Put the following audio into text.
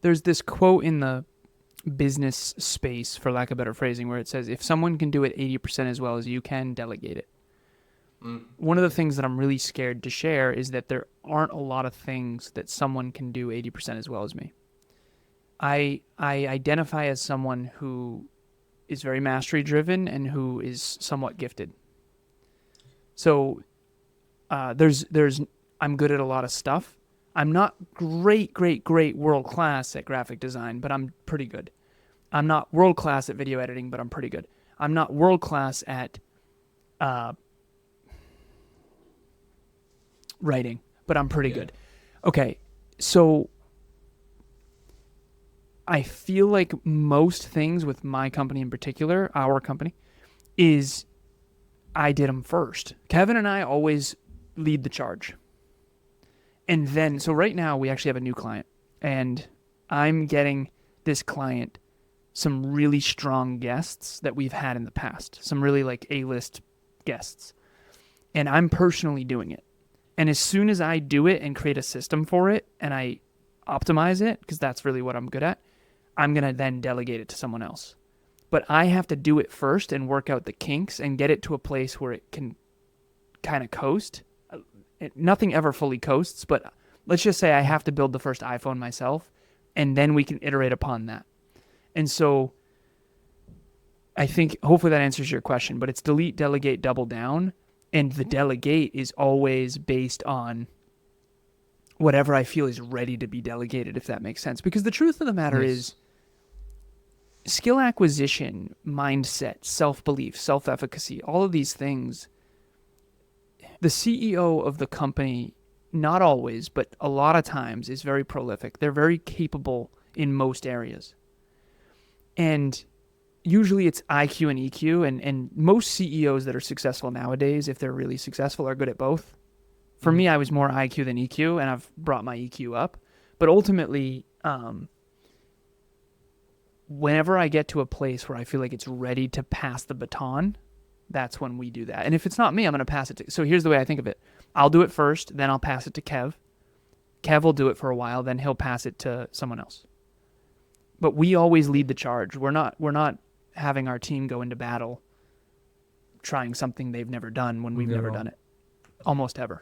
there's this quote in the business space, for lack of better phrasing, where it says, if someone can do it 80% as well as you can, delegate it. One of the things that I'm really scared to share is that there aren't a lot of things that someone can do 80% as well as me. I identify as someone who is very mastery driven and who is somewhat gifted. So I'm good at a lot of stuff. I'm not great world class at graphic design, but I'm pretty good. I'm not world class at video editing, but I'm pretty good. I'm not world class at writing, but I'm pretty good. Okay, so I feel like most things with my company in particular, our company, is I did them first. Kevin and I always lead the charge. And then, so right now we actually have a new client, and I'm getting this client some really strong guests that we've had in the past, some really like A-list guests. And I'm personally doing it. And as soon as I do it and create a system for it and I optimize it, because that's really what I'm good at, I'm going to then delegate it to someone else. But I have to do it first and work out the kinks and get it to a place where it can kind of coast. Nothing ever fully coasts, but let's just say I have to build the first iPhone myself, and then we can iterate upon that. And so I think hopefully that answers your question, but it's delete, delegate, double down. And the delegate is always based on whatever I feel is ready to be delegated, if that makes sense. Because the truth of the matter is skill acquisition, mindset, self-belief, self-efficacy, all of these things, the CEO of the company, not always, but a lot of times, is very prolific. They're very capable in most areas. And usually it's IQ and EQ, and most CEOs that are successful nowadays, if they're really successful, are good at both. For me, I was more IQ than EQ, and I've brought my EQ up. But ultimately, whenever I get to a place where I feel like it's ready to pass the baton, that's when we do that. And if it's not me, I'm going to pass it to... So here's the way I think of it. I'll do it first, then I'll pass it to Kev. Kev will do it for a while, then he'll pass it to someone else. But we always lead the charge. We're not having our team go into battle trying something they've never done when we've never done it. Almost ever.